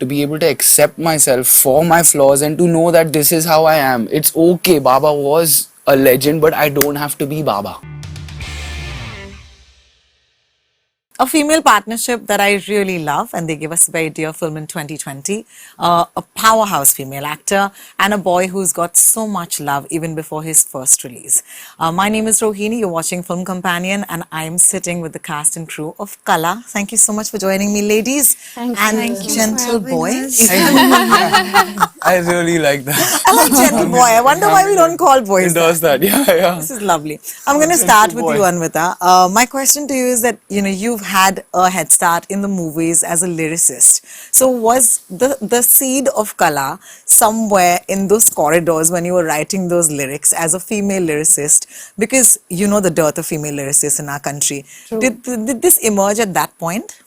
to be able to accept myself for my flaws and to know that this is how I am. It's okay, Baba was a legend, but I don't have to be Baba. A female partnership that I really love, and they gave us a very dear film in 2020. A powerhouse female actor and a boy who's got so much love even before his first release. My name is Rohini, you're watching Film Companion, and I am sitting with the cast and crew of Qala. Thank you so much for joining me, ladies. Thank and you. gentle boy. I really like that. I like gentle boy. I wonder why we don't call boys It does that, yeah. This is lovely. I'm going to start with you, Anvita. My question to you is that, you've had a head start in the movies as a lyricist. So was the seed of Qala somewhere in those corridors when you were writing those lyrics as a female lyricist? Because you know the dearth of female lyricists in our country. Did this emerge at that point?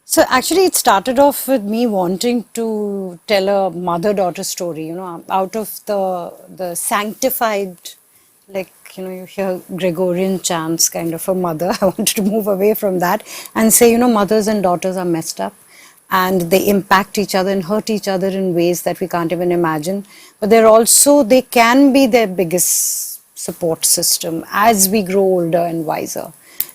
So actually it started off with me wanting to tell a mother-daughter story, out of the sanctified, you hear Gregorian chants kind of a mother. I wanted to move away from that and say, mothers and daughters are messed up and they impact each other and hurt each other in ways that we can't even imagine. But they can be their biggest support system as we grow older and wiser.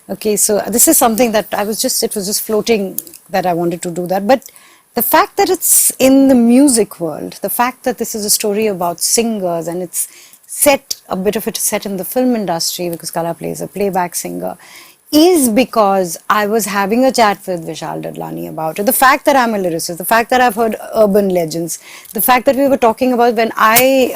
Okay, so this is something that it was just floating that I wanted to do that. But the fact that it's in the music world, the fact that this is a story about singers and it's a bit of it is set in the film industry because Qala plays a playback singer, is because I was having a chat with Vishal Dadlani about it. The fact that I'm a lyricist, the fact that I've heard urban legends, the fact that we were talking about when I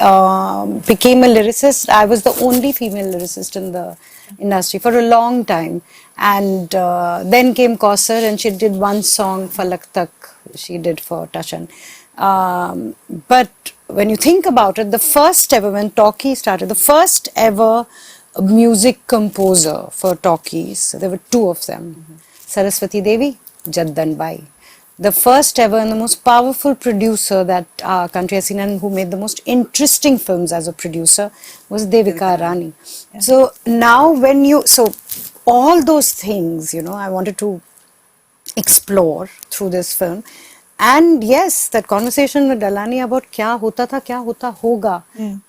became a lyricist, I was the only female lyricist in the industry for a long time. And then came Kausar and she did one song, Falak Tak, she did for Tashan. But when you think about it, the first ever, when Talkie started, the first ever music composer for talkies, there were two of them, Saraswati Devi, Jaddan Bai. The first ever and the most powerful producer that our country has seen and who made the most interesting films as a producer was Devika Rani. Yeah. So now all those things, I wanted to explore through this film. And yes, that conversation with Dalani about kya hota tha, kya hota hoga.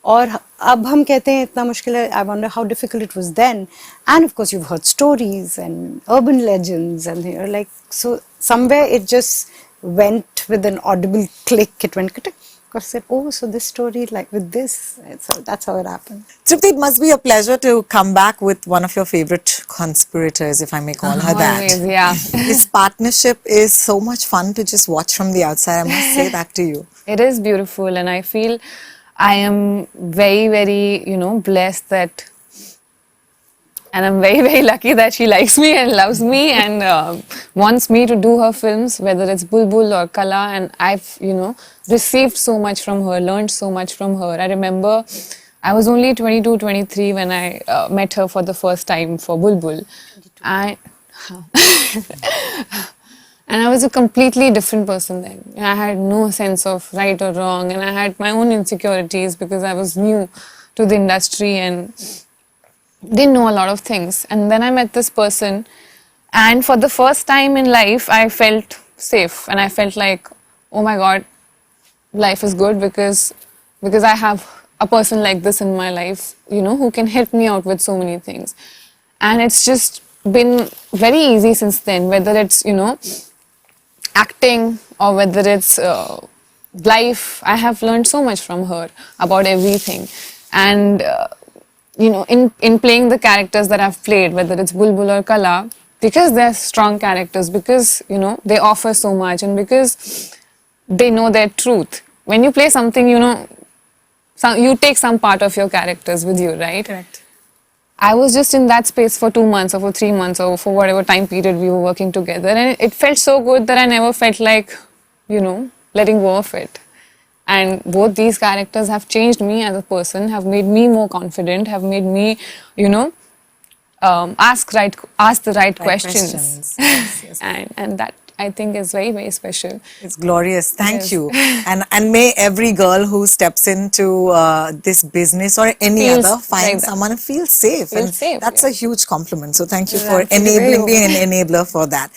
Aur ab hum kehte hain itna mushkil hai, I wonder how difficult it was then. And of course you've heard stories and urban legends and you're like, so somewhere it just went with an audible click, it went kitik. I said, oh, so this story like with this, so that's how it happened. Tripti, it must be a pleasure to come back with one of your favorite conspirators, if I may call her that. Always, yeah. This partnership is so much fun to just watch from the outside. I must say that to you. It is beautiful, and I feel I am very, very, blessed that, and I'm very, very lucky that she likes me and loves me and wants me to do her films, whether it's Bulbul or Qala, and I've, received so much from her, learned so much from her. I remember I was only 22, 23 when I met her for the first time for Bulbul. And I was a completely different person then. I had no sense of right or wrong, and I had my own insecurities because I was new to the industry and didn't know a lot of things. And then I met this person, and for the first time in life I felt safe and I felt like, oh my God, life is good because I have a person like this in my life, who can help me out with so many things. And it's just been very easy since then, whether it's, acting or whether it's life. I have learned so much from her about everything. And in playing the characters that I've played, whether it's Bulbul or Qala, because they're strong characters, because, they offer so much and because they know their truth. When you play something, you take some part of your characters with you, right? Correct. I was just in that space for 2 months or for 3 months or for whatever time period we were working together. And it felt so good that I never felt like, letting go of it. And both these characters have changed me as a person, have made me more confident, have made me, ask the right questions. Yes. and I think is very, very special. It's glorious. Thank Yes. you. And may every girl who steps into this business or any Feels other find like that. someone and feel safe. Feel And safe, that's a huge compliment. So thank you You're for absolutely very being an enabler for that.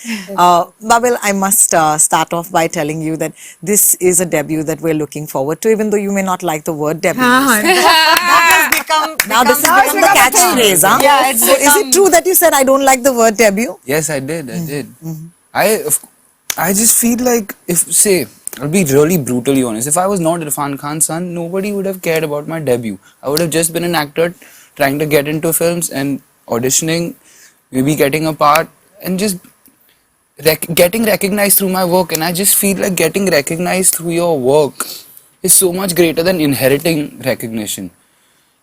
Babil, I must start off by telling you that this is a debut that we're looking forward to, even though you may not like the word debut. That has become Now this has become the catchphrase, huh? Yeah, it's So is it true that you said I don't like the word debut? Yes, I did. I just feel like I'll be really brutally honest. If I was not Irrfan Khan's son, nobody would have cared about my debut. I would have just been an actor trying to get into films and auditioning, maybe getting a part, and just getting recognized through my work. And I just feel like getting recognized through your work is so much greater than inheriting recognition.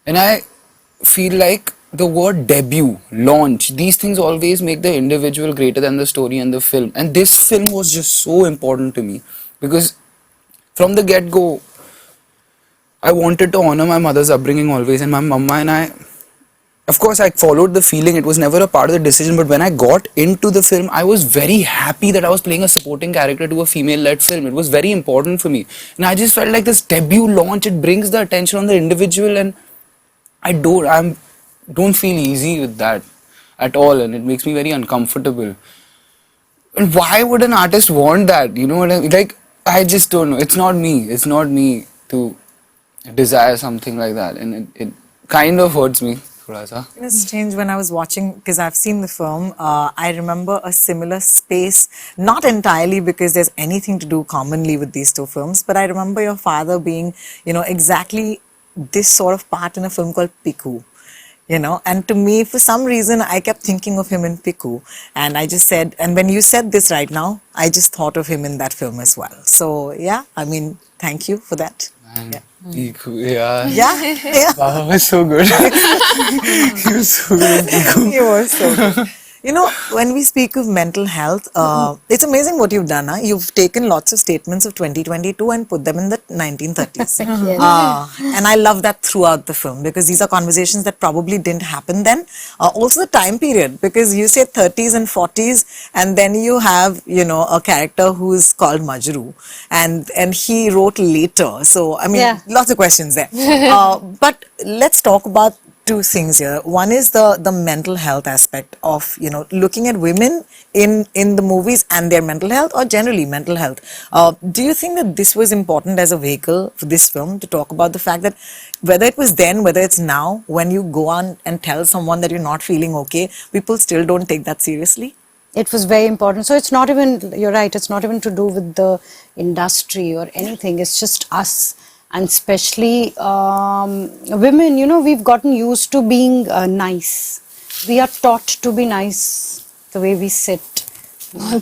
And I feel like the word debut, launch, these things always make the individual greater than the story and the film. And this film was just so important to me because from the get go, I wanted to honor my mother's upbringing always, and my mama and I. Of course, I followed the feeling. It was never a part of the decision. But when I got into the film, I was very happy that I was playing a supporting character to a female-led film. It was very important for me. And I just felt like this debut launch, it brings the attention on the individual, and I don't feel easy with that at all, and it makes me very uncomfortable. And why would an artist want that? You know what I mean? Like, I just don't know. It's not me. It's not me to desire something like that, and it kind of hurts me. Thoda sa. It's strange when I was watching, because I've seen the film, I remember a similar space, not entirely because there's anything to do commonly with these two films, but I remember your father being, exactly this sort of part in a film called Piku. And to me, for some reason, I kept thinking of him in Piku. And I just said, and when you said this right now, I just thought of him in that film as well. So, yeah, I mean, thank you for that. And yeah. Yeah. Baba was so good. He was so good. You were so good. When we speak of mental health, it's amazing what you've done. Huh? You've taken lots of statements of 2022 and put them in the 1930s. And I love that throughout the film because these are conversations that probably didn't happen then. Also the time period, because you say 30s and 40s and then you have, a character who's called Majru and he wrote later. So, I mean, lots of questions there. But let's talk about two things here. One is the mental health aspect of, looking at women in the movies and their mental health or generally mental health. Do you think that this was important as a vehicle for this film to talk about the fact that whether it was then, whether it's now, when you go on and tell someone that you're not feeling okay, people still don't take that seriously? It was very important. So it's not even, you're right, it's not even to do with the industry or anything. It's just us. And especially women, we've gotten used to being nice. We are taught to be nice the way we sit.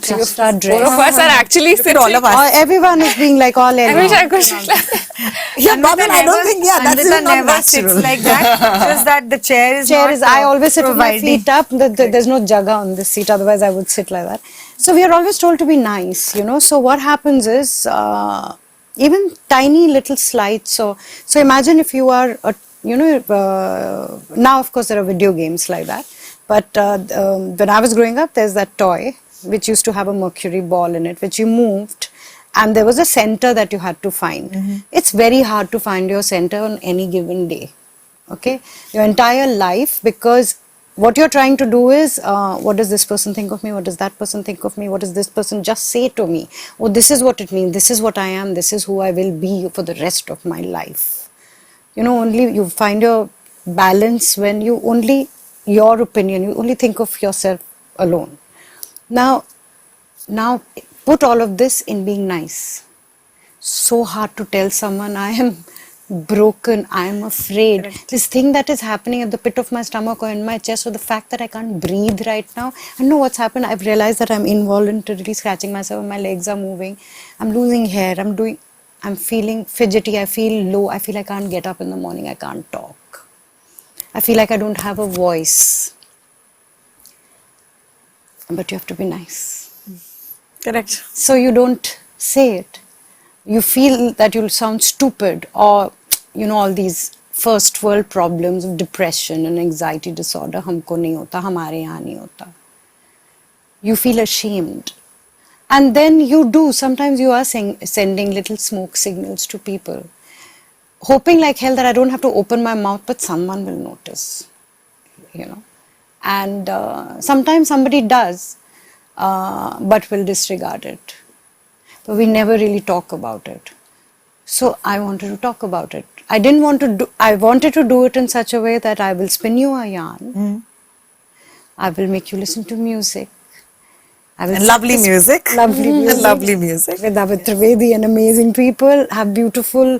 Just our dress. Four of us are actually sitting. All of us. Everyone is being like all I wish I could. Yeah, Babil, I don't think, that's even not never natural. sits like that. Just that the chair is I always sit with my feet up. There's no jaga on this seat, otherwise I would sit like that. So we are always told to be nice, So what happens is, even tiny little slights. So imagine if you are, now of course there are video games like that. But when I was growing up, there's that toy which used to have a mercury ball in it, which you moved. And there was a center that you had to find. It's very hard to find your center on any given day. Okay? Your entire life, because what you're trying to do is, what does this person think of me? What does that person think of me? What does this person just say to me? Oh, this is what it means. This is what I am. This is who I will be for the rest of my life. Only you find your balance when you only, your opinion, you only think of yourself alone. Now put all of this in being nice. So hard to tell someone I am broken, I am afraid. Correct. This thing that is happening at the pit of my stomach or in my chest, or the fact that I can't breathe right now. I know what's happened. I've realized that I'm involuntarily scratching myself, my legs are moving, I'm losing hair, I'm feeling fidgety, I feel low, I feel I can't get up in the morning, I can't talk. I feel like I don't have a voice. But you have to be nice. Correct. So you don't say it. You feel that you'll sound stupid or, all these first world problems of depression and anxiety disorder, humko nahi hota, hamare yahan nahi hota. You feel ashamed. And then you do, sometimes you are sending little smoke signals to people, hoping like hell that I don't have to open my mouth, but someone will notice, you know. And sometimes somebody does, but will disregard it. But we never really talk about it. So I wanted to talk about it. I wanted to do it in such a way that I will spin you a yarn. I will make you listen to music. I will And lovely music. Lovely music. Lovely music. With David Trivedi and amazing people, have beautiful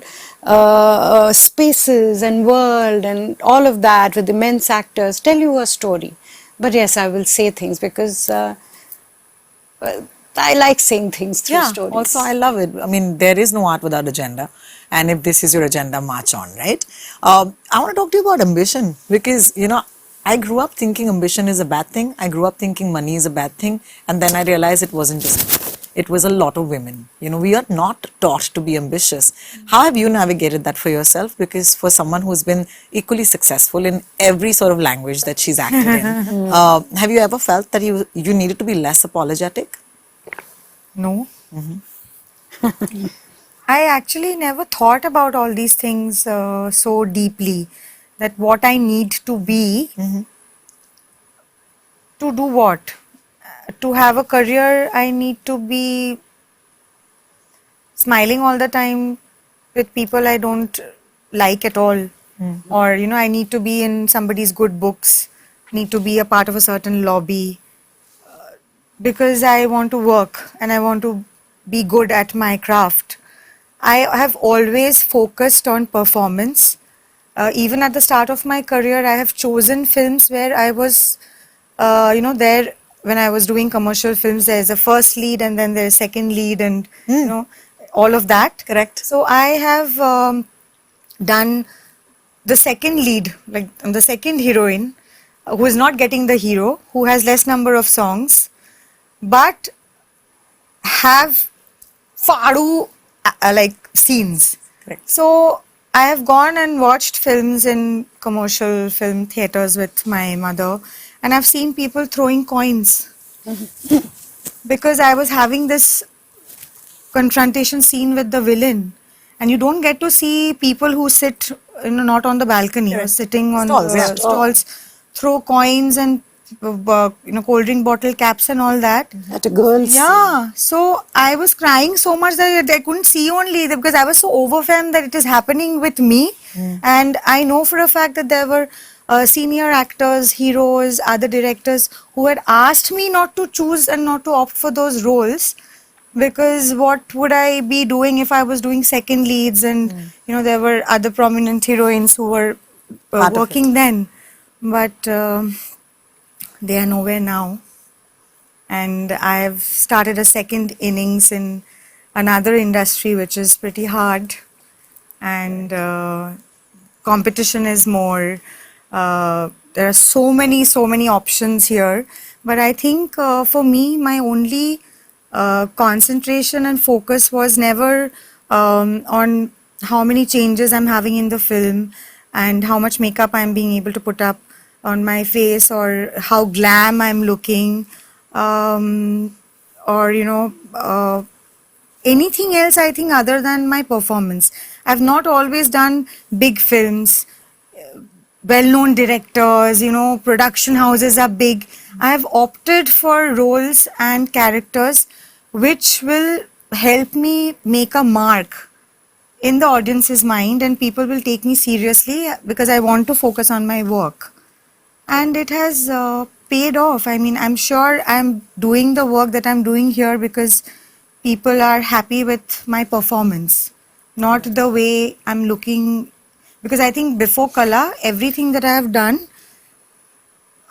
spaces and world and all of that with immense actors, tell you a story. But yes, I will say things because I like saying things through stories. Also I love it. I mean, there is no art without agenda. And if this is your agenda, march on, right? I want to talk to you about ambition because, you know, I grew up thinking ambition is a bad thing. I grew up thinking money is a bad thing. And then I realized it wasn't just me. It was a lot of women. You know, we are not taught to be ambitious. How have you navigated that for yourself? Because for someone who's been equally successful in every sort of language that she's acted in, have you ever felt that you needed to be less apologetic? No. I actually never thought about all these things so deeply, that what I need to be to do what? To have a career, I need to be smiling all the time with people I don't like at all. Or, you know, I need to be in somebody's good books, need to be a part of a certain lobby. Because I want to work and I want to be good at my craft. I have always focused on performance. Even at the start of my career, I have chosen films where I was, there when I was doing commercial films, there's a first lead and then there's second lead and, you know, all of that. Correct. So I have done the second lead, like the second heroine, who is not getting the hero, who has less number of songs, but have faru like scenes. Correct. So I have gone and watched films in commercial film theaters with my mother, and I've seen people throwing coins because I was having this confrontation scene with the villain, and you don't get to see people who sit, you know, not on the balcony or sitting on Stalls, the yeah. stalls, throw coins and cold drink bottle caps and all that. At a girl's Yeah, so I was crying so much that I couldn't see only because I was so overwhelmed that it is happening with me. And I know for a fact that there were senior actors, heroes, other directors who had asked me not to choose and not to opt for those roles, because what would I be doing if I was doing second leads, and you know, there were other prominent heroines who were Part of working then, but they are nowhere now. And I've started a second innings in another industry which is pretty hard, and competition is more. There are so many options here, but I think for me, my only concentration and focus was never on how many changes I'm having in the film and how much makeup I'm being able to put up on my face, or how glam I'm looking, or you know, anything else, I think, other than my performance. I've not always done big films, well-known directors, you know, production houses are big. I've opted for roles and characters which will help me make a mark in the audience's mind, and people will take me seriously because I want to focus on my work. And it has paid off. I mean, I'm sure I'm doing the work that I'm doing here because people are happy with my performance, not the way I'm looking. Because I think before Qala, everything that I have done,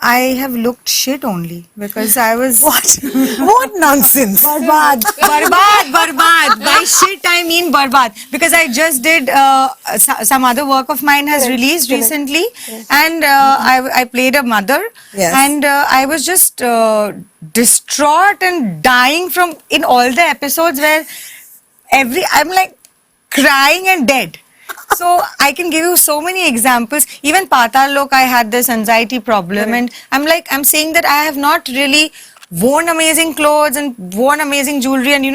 I have looked shit only because I was... What? What nonsense? Barbad. By shit, I mean barbad. Because I just did some other work of mine has released recently, and I played a mother, Yes. and I was just distraught and dying from in all the episodes where I'm like crying and dead. So I can give you so many examples. Even Patal Lok, I had this anxiety problem, and I'm saying that I have not really worn amazing clothes and worn amazing jewelry and,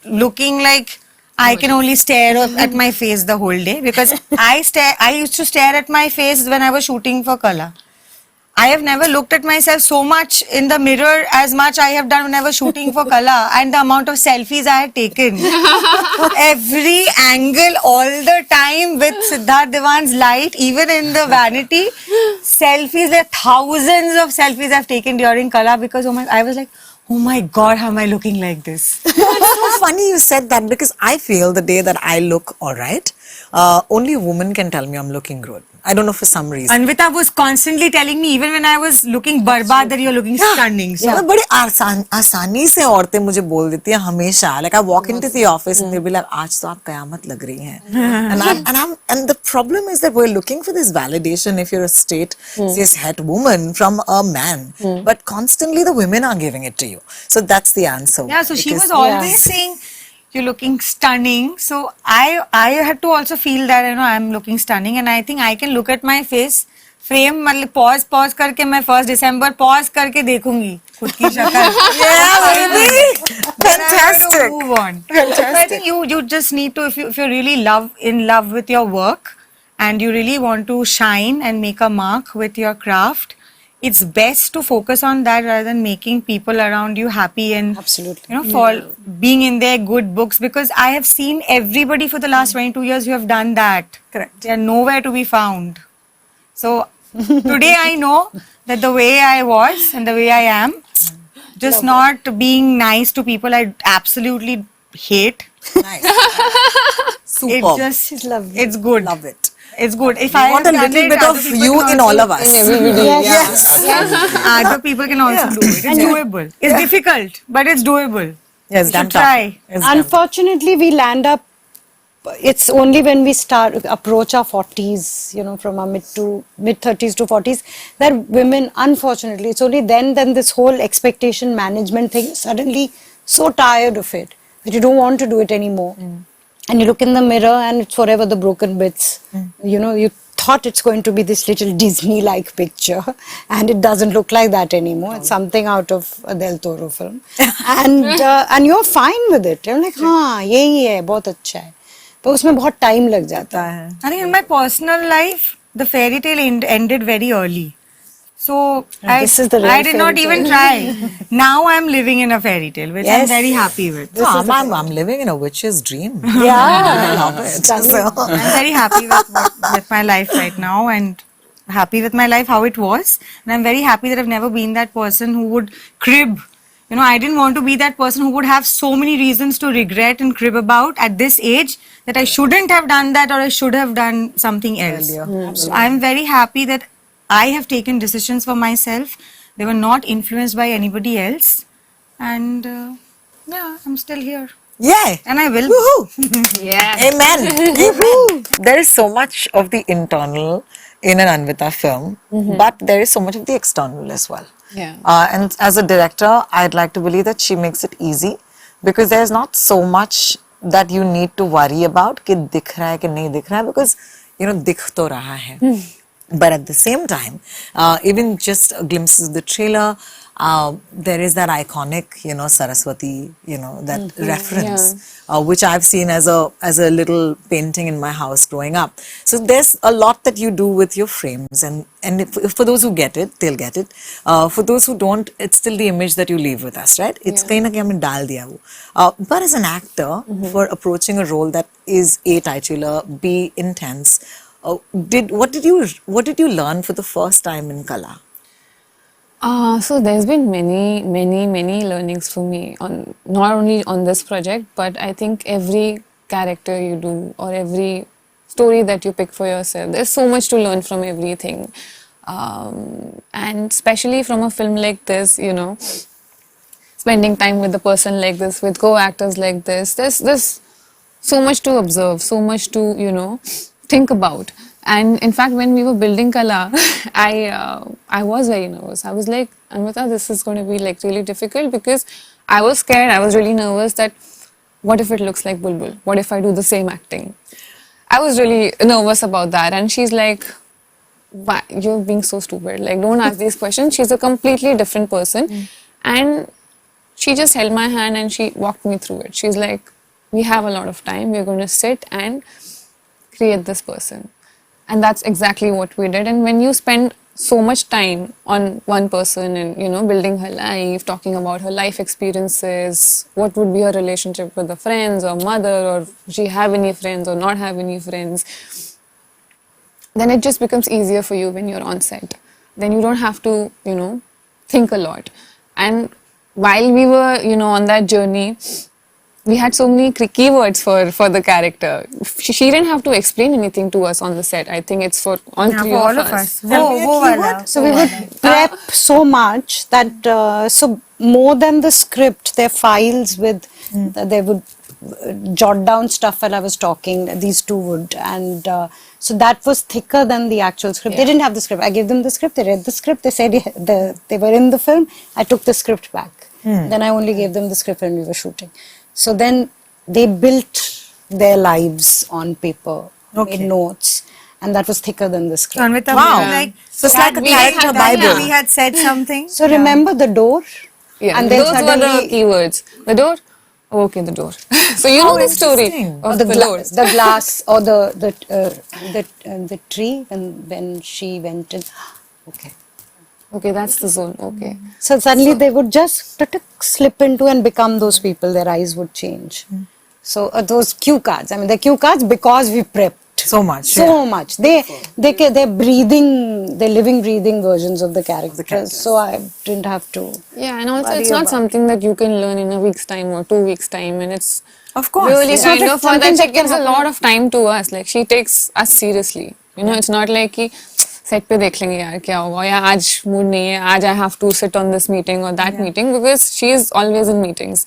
looking like I can only stare at my face the whole day because I used to stare at my face when I was shooting for Qala. I have never looked at myself so much in the mirror as much I have done when I was shooting for Qala, and the amount of selfies I had taken. Every angle, all the time with Siddharth Diwan's light, even in the vanity, selfies, like thousands of selfies I've taken during Qala because I was like, oh my God, how am I looking like this? It's so funny you said that because I feel the day that I look alright, only a woman can tell me I'm looking good. I don't know for some reason. Anvita was constantly telling me, even when I was looking barbad, that you're looking stunning. So, बड़े आसानी से औरतें मुझे बोल देती हैं हमेशा. Like I walk into the office and they'll be like, आज तो आप कयामत लग रही हैं. And the problem is that we're looking for this validation if you're a straight cis-het woman from a man, but constantly the women are giving it to you. So that's the answer. yeah, so she Because- was always saying, you're looking stunning. So I had to also feel that, I'm looking stunning, and I think I can look at my face frame, मतलब pause करके मैं 1st December pause करके देखूंगी खुद की शक्ल. Yeah, baby. Then I have to Fantastic. move on. So I think you just need to, if you're really in love with your work and you really want to shine and make a mark with your craft, it's best to focus on that rather than making people around you happy and Absolutely. for being in their good books, because I have seen everybody for the last 22 years who have done that. Correct. They are nowhere to be found. So today I know that the way I was and the way I am, just not being nice to people I absolutely hate. Nice. Superb. It just, it's good. Love it. It's good. If We I want have a done little it, bit other of people you can in also- all of us. Other people can also do it. It's doable. It's difficult, but it's doable. Yes, You damn should try. tough. It's damn Unfortunately, we land up. It's only when we approach our 40s, from our mid 30s to 40s, that women, unfortunately, it's only then this whole expectation management thing, suddenly so tired of it that you don't want to do it anymore. And you look in the mirror and it's forever the broken bits. You thought it's going to be this little Disney-like picture, and it doesn't look like that anymore. It's something out of a Del Toro film. And you're fine with it. You're like, हाँ, यही है, बहुत अच्छा है. पर उसमें बहुत time लग जाता है. I think in my personal life, the fairy tale ended very early. So this is the real I did not fairy even tale. try. Now I'm living in a fairy tale, which I'm Yes. very happy with. So I'm living in a witch's dream. Yeah. I love it. So, I'm very happy with my life right now, and happy with my life how it was. And I'm very happy that I've never been that person who would crib. I didn't want to be that person who would have so many reasons to regret and crib about at this age that I shouldn't have done that or I should have done something else. So I'm very happy that I have taken decisions for myself. They were not influenced by anybody else. And I'm still here. yay. And I will. Woohoo. Yeah. Amen. Amen. There is so much of the internal in an Anvita film, but there is so much of the external as well. Yeah. And as a director, I'd like to believe that she makes it easy because there's not so much that you need to worry about कि दिख रहा है कि नहीं दिख रहा है, because दिख तो रहा है. But at the same time, even just glimpses of the trailer, there is that iconic, Saraswati, that reference, which I've seen as a little painting in my house growing up. So there's a lot that you do with your frames, and if for those who get it, they'll get it. For those who don't, it's still the image that you leave with us, right? It's kahin na kahin humne dal diya wo. But as an actor, for approaching a role that is A, titular, B, intense, what did you learn for the first time in Qala? So there's been many learnings for me on not only on this project, but I think every character you do or every story that you pick for yourself, there's so much to learn from everything. And especially from a film like this, spending time with a person like this, with co-actors like this, there's so much to observe, so much to, think about. And in fact, when we were building Qala, I was very nervous. I was like, Anvita, this is going to be like really difficult, because I was scared. I was really nervous that what if it looks like Bulbul? What if I do the same acting? I was really nervous about that. And she's like, why? You're being so stupid. Like, don't ask these questions. She's a completely different person. And she just held my hand and she walked me through it. She's like, we have a lot of time. We're going to sit and create this person. And that's exactly what we did. And when you spend so much time on one person and, you know, building her life, talking about her life experiences, what would be her relationship with the friends or mother, or does she have any friends or not have any friends, then it just becomes easier for you when you're on set. Then you don't have to, you know, think a lot. And while we were, you know, on that journey, we had so many keywords for the character. She didn't have to explain anything to us on the set. I think it's for all three for all of of us. us. Wo wala. So we would prep so much that so more than the script, their files with they would jot down stuff while I was talking. These two would, and so that was thicker than the actual script. They didn't have the script. I gave them the script. They read the script. They said they were in the film. I took the script back. Then I only gave them the script when we were shooting. So then they built their lives on paper, made notes, and that was thicker than the script. Anvita, Wow. like, So it's like a we character had- Bible. we had said something. So remember the door? Yeah, And then those were the suddenly- keywords. The door? Okay, the door. So you know the story interesting. of the, the door. the glass or the tree when she went in. Okay. Okay, that's the zone. Okay. So suddenly they would just slip into and become those people. Their eyes would change. So those cue cards. I mean, they're cue cards because we prepped So much. so much. They're breathing, they're living, breathing versions of the characters. So I didn't have to. Yeah, and also Worry it's not about- something that you can learn in a week's time or 2 weeks' time, and it's Of course. really yeah. kind So of that's her that something she that can gives a happen. lot of time to us. Like she takes us seriously. You know, it's not like कि set पे देख लेंगे यार क्या होगा या आज mood नहीं है आज I have to sit on this meeting or that meeting because she is always in meetings.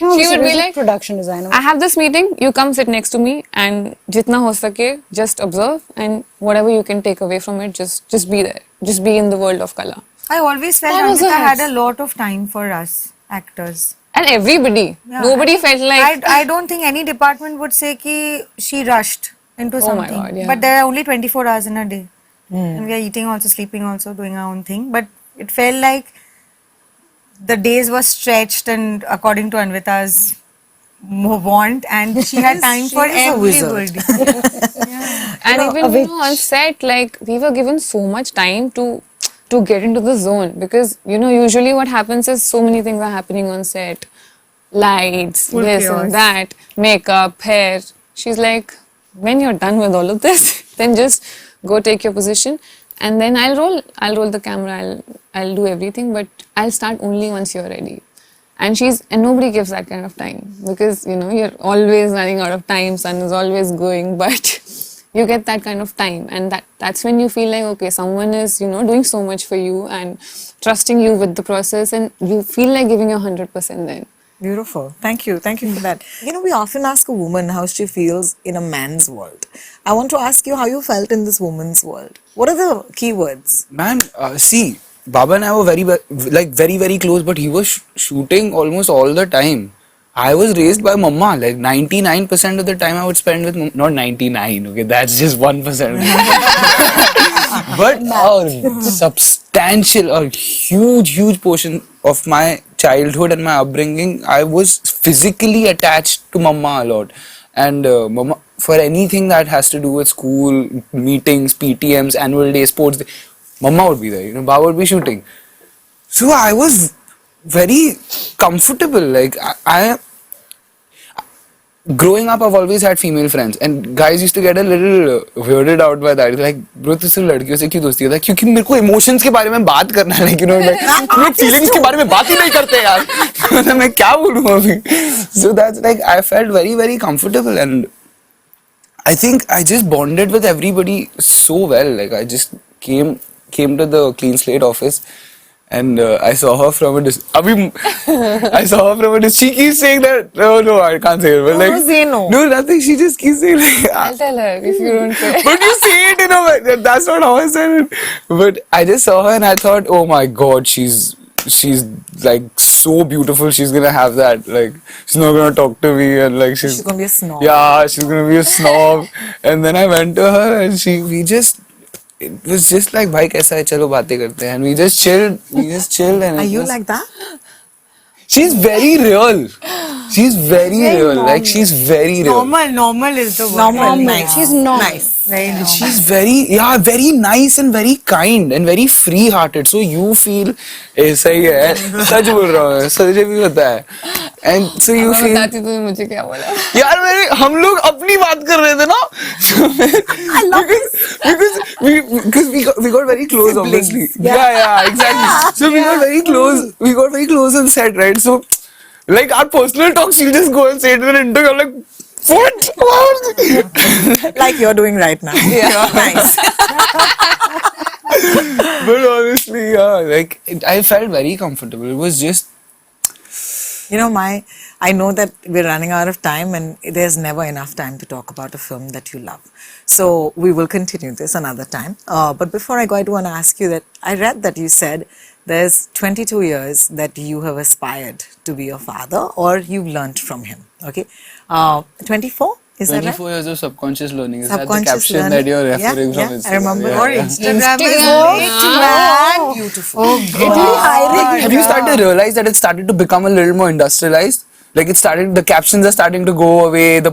No, She so would be there's a like, production designer. I have this meeting, you come sit next to me and jitna ho sake, just observe and whatever you can take away from it, just be there. Just be in the world of Qala. I always felt That was Anvita a had a hits. lot of time for us actors. And everybody, Yeah. nobody felt like, I don't think any department would say ki she rushed into Oh my something. God, yeah. But there are only 24 hours in a day. And we are eating also, sleeping also, doing our own thing. But it felt like the days were stretched and according to Anvita's want, and she had time for She is a wizard. everybody. and know, even a you know, on set, like we were given so much time to get into the zone because you know usually what happens is so many things are happening on set, lights, Full this chaos. and that, makeup, hair. She's like, when you're done with all of this, then just go take your position, and then I'll roll the camera, I'll do everything, but I'll start only once you're ready. And nobody gives that kind of time because you know you're always running out of time, sun is always going, but you get that kind of time, and that's when you feel like okay, someone is you know doing so much for you and trusting you with the process, and you feel like giving your 100% then. Beautiful. Thank you. Thank you for that. You know, we often ask a woman how she feels in a man's world. I want to ask you how you felt in this woman's world. What are the key words? Man, see, Baba and I were very, very close, but he was shooting almost all the time. I was raised by mama. Like 99% of the time I would spend with not 99. Okay, that's just 1%. But a substantial, a huge portion of my childhood and my upbringing, I was physically attached to mama a lot. And mama, for anything that has to do with school, meetings, PTMs, annual day, sports day, mama would be there. You know, Baba would be shooting. So I was very comfortable. Like I growing up, I've always had female friends, and guys used to get a little weirded out by that. Like, bro, तू सिर्फ लड़कियों से क्यों दोस्ती करता है? क्योंकि मेरे को emotions के बारे में बात करना है, like, you know, like, लोग feelings के बारे में बात ही नहीं करते यार. मतलब मैं क्या बोलूँ अभी? So that's like I felt very, very comfortable, and I think I just bonded with everybody so well. Like I just came to the clean slate office. And I saw her from a distance. I saw her from a distance. She keeps saying that. No, I can't say it. But like, say no. No, nothing. She just keeps saying like. I'll tell her if you don't say. But you say it in a way. That's not how I said it. But I just saw her and I thought, oh my God, she's like so beautiful. She's gonna have that. Like, she's not gonna talk to me and like She's gonna be a snob. Yeah, she's gonna be a snob. And then I went to her and we just it was just like, भाई कैसा है चलो बातें करते हैं, and we just chilled and Are it you was- like that? she's very real. She's very Very real. normal. Like she's very real. Normal is the word. Normal, Nice. She's normal. Nice. Very normal. She's very nice and very kind and very free-hearted. So you feel ऐसा ही है, सच बोल रहा हूँ, सच भी होता है. And so you मैं feel, बताती तो मुझे क्या बोला. यार हम लोग अपनी बात कर रहे थे ना. I love because we got very close, obviously. Yeah, exactly. So we got very close. We got very close on set, right? So like our personal talks, you just go and say it in an interview. I'm like, what? Like you're doing right now. Yeah. Nice. But honestly, yeah, like I felt very comfortable. It was just, You know, I know that we're running out of time and there's never enough time to talk about a film that you love. So we will continue this another time. But before I go, I do want to ask you that I read that you said there's 22 years that you have aspired to be a father or you've learnt from him. Okay. 24? Is that right? 24 years of subconscious learning. Is that the Subconscious caption learning. that you're referring yeah, from? I remember. Yeah, Or yeah. Instagram is Instagram. rich, man. Beautiful. Oh, God. Have you started to realize that it started to become a little more industrialized? Like the captions are starting to go away, the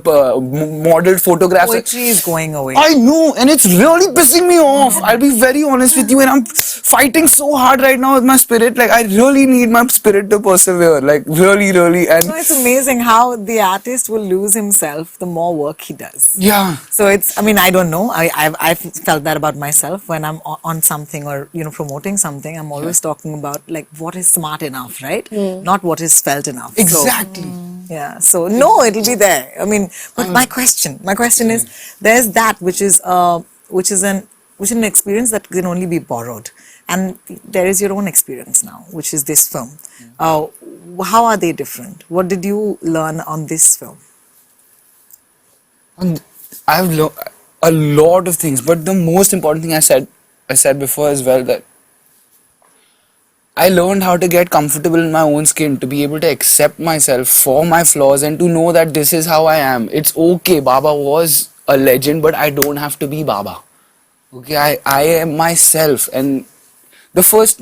modeled photographs. Poetry is going away. I know, and it's really pissing me off. I'll be very honest with you, and I'm fighting so hard right now with my spirit. Like, I really need my spirit to persevere. Like, really. And No, it's amazing how the artist will lose himself the more work he does. yeah. So it's, I mean, I don't know. I've felt that about myself when I'm on something or, promoting something. I'm always talking about like what is smart enough, right? Not what is felt enough. So, Exactly. yeah. So no, it'll be there. I mean, but my question is, there's that which is an experience that can only be borrowed, and there is your own experience now, which is this film. How are they different? What did you learn on this film? And I've learned a lot of things, but the most important thing I said before as well, that I learned how to get comfortable in my own skin, to be able to accept myself for my flaws and to know that this is how I am. It's okay, Baba was a legend, but I don't have to be Baba. Okay, I am myself. And the first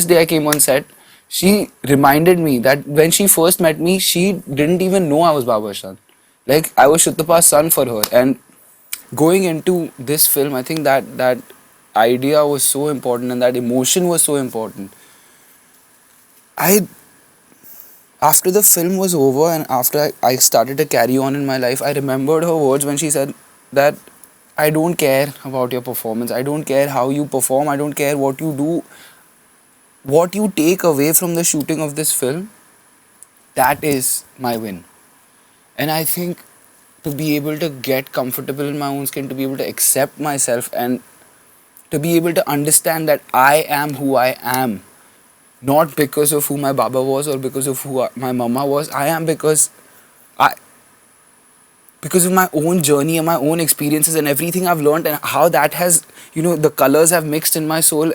day I came on set, she reminded me that when she first met me, she didn't even know I was Baba's son. Like, I was Shuttapa's son for her. And going into this film, I think that idea was so important and that emotion was so important. After the film was over and after I started to carry on in my life, I remembered her words when she said that I don't care about your performance. I don't care how you perform. I don't care what you do. What you take away from the shooting of this film, that is my win. And I think to be able to get comfortable in my own skin, to be able to accept myself and to be able to understand that I am who I am, not because of who my Baba was or because of who my Mama was. I am because of my own journey and my own experiences and everything I've learned and how that has, the colors have mixed in my soul.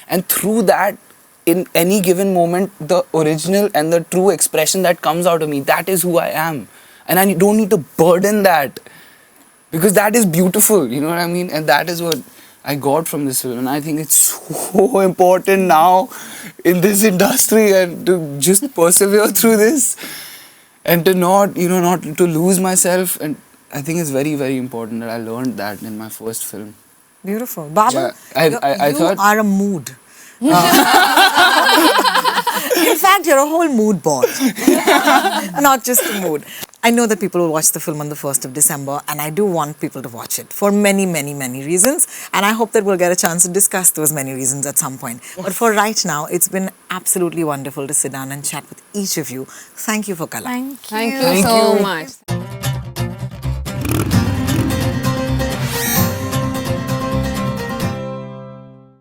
And through that, in any given moment, the original and the true expression that comes out of me, that is who I am. And I don't need to burden that, because that is beautiful, you know what I mean? And that is what I got from this film. And I think it's so important now in this industry, and to just persevere through this and to not to lose myself. And I think it's very, very important that I learned that in my first film. Beautiful. Babil, Yeah, I you thought- are a mood. In fact, you're a whole mood board. Not just a mood. I know that people will watch the film on the 1st of December, and I do want people to watch it for many, many, many reasons. And I hope that we'll get a chance to discuss those many reasons at some point. But for right now, it's been absolutely wonderful to sit down and chat with each of you. Thank you for Qala. Thank you. Thank you so much.